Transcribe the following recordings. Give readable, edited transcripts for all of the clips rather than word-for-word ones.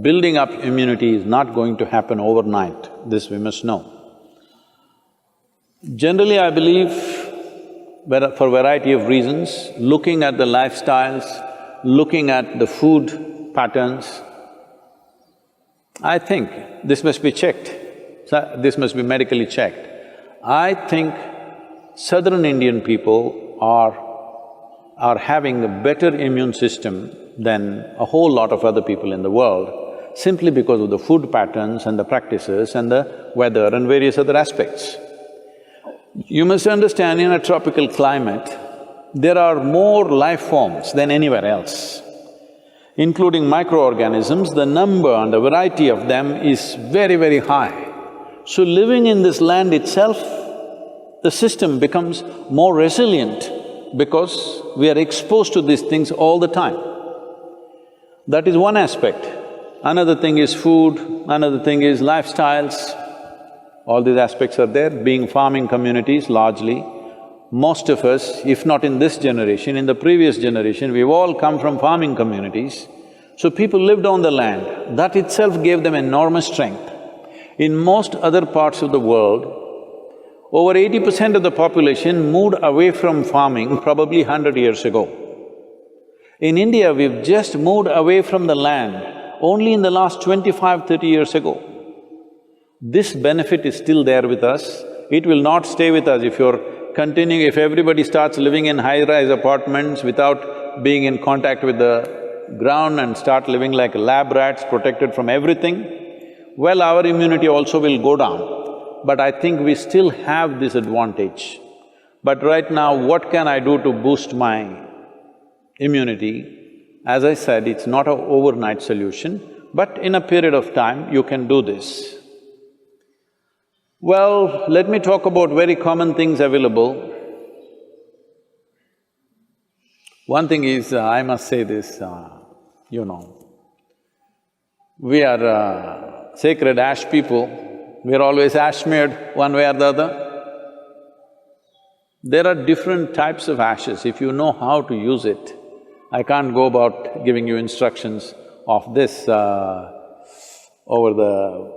building up immunity is not going to happen overnight, this we must know. Generally, I believe, for a variety of reasons, looking at the lifestyles, looking at the food patterns, I think this must be checked, this must be medically checked. I think southern Indian people are having a better immune system than a whole lot of other people in the world, simply because of the food patterns and the practices and the weather and various other aspects. You must understand, in a tropical climate, there are more life forms than anywhere else, including microorganisms. The number and the variety of them is very, very high. So living in this land itself, the system becomes more resilient because we are exposed to these things all the time. That is one aspect. Another thing is food, another thing is lifestyles. All these aspects are there. Being farming communities largely, most of us, if not in this generation, in the previous generation, we've all come from farming communities. So people lived on the land, that itself gave them enormous strength. In most other parts of the world, over 80% of the population moved away from farming probably 100 years ago. In India, we've just moved away from the land only in the last 25–30 years ago. This benefit is still there with us. It will not stay with us if you're continuing… if everybody starts living in high-rise apartments without being in contact with the ground and start living like lab rats, protected from everything, well, our immunity also will go down. But I think we still have this advantage. But right now, what can I do to boost my immunity? As I said, it's not an overnight solution, but in a period of time, you can do this. Well, let me talk about very common things available. One thing is, I must say this, we are sacred ash people, we're always ash smeared one way or the other. There are different types of ashes, if you know how to use it. I can't go about giving you instructions of this over the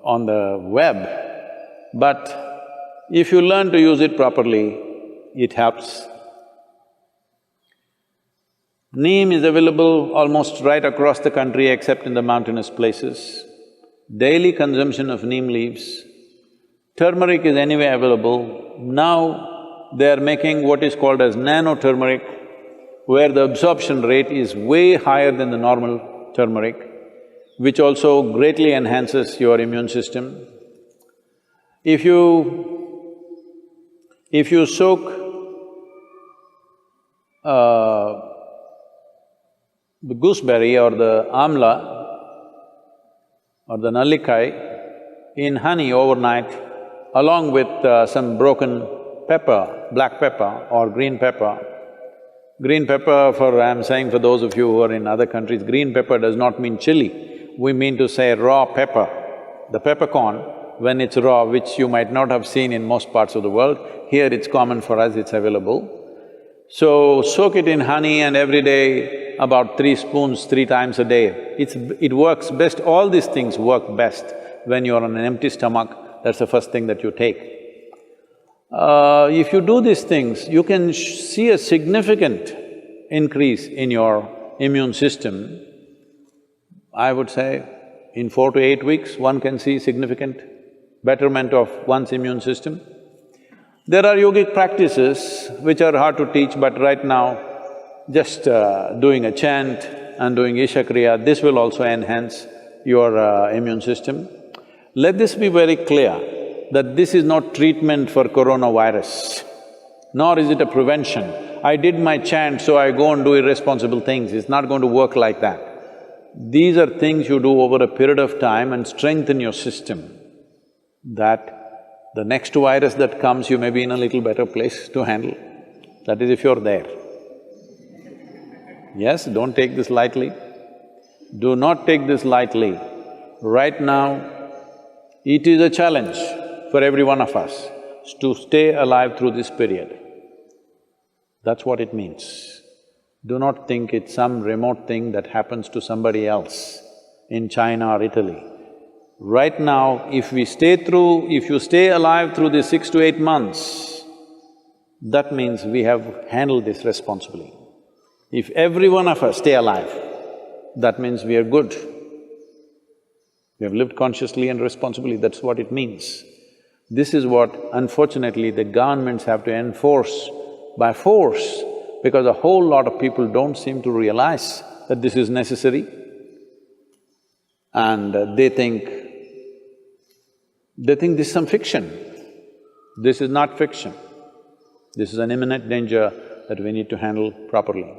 on the web, but if you learn to use it properly, it helps. Neem is available almost right across the country except in the mountainous places. Daily consumption of neem leaves. Turmeric is anyway available. Now they are making what is called as nano-turmeric, where the absorption rate is way higher than the normal turmeric, which also greatly enhances your immune system. If you soak the gooseberry or the amla or the nallikai in honey overnight, along with some broken pepper, black pepper or green pepper. Green pepper, I'm saying for those of you who are in other countries, green pepper does not mean chili. We mean to say raw pepper. The peppercorn, when it's raw, which you might not have seen in most parts of the world, here it's common for us, it's available. So, soak it in honey and every day about 3 spoons, 3 times a day. It works best, all these things work best when you're on an empty stomach, that's the first thing that you take. If you do these things, you can see a significant increase in your immune system. I would say in 4 to 8 weeks, one can see significant betterment of one's immune system. There are yogic practices which are hard to teach, but right now, just doing a chant and doing Isha Kriya, this will also enhance your immune system. Let this be very clear that this is not treatment for coronavirus, nor is it a prevention. I did my chant, so I go and do irresponsible things, it's not going to work like that. These are things you do over a period of time and strengthen your system, that the next virus that comes, you may be in a little better place to handle. That is if you're there. Yes, don't take this lightly. Do not take this lightly. Right now, it is a challenge for every one of us to stay alive through this period. That's what it means. Do not think it's some remote thing that happens to somebody else in China or Italy. Right now, if you stay alive through these 6 to 8 months, that means we have handled this responsibly. If every one of us stay alive, that means we are good. We have lived consciously and responsibly, that's what it means. This is what, unfortunately, the governments have to enforce by force, because a whole lot of people don't seem to realize that this is necessary. And they think this is some fiction. This is not fiction. This is an imminent danger that we need to handle properly.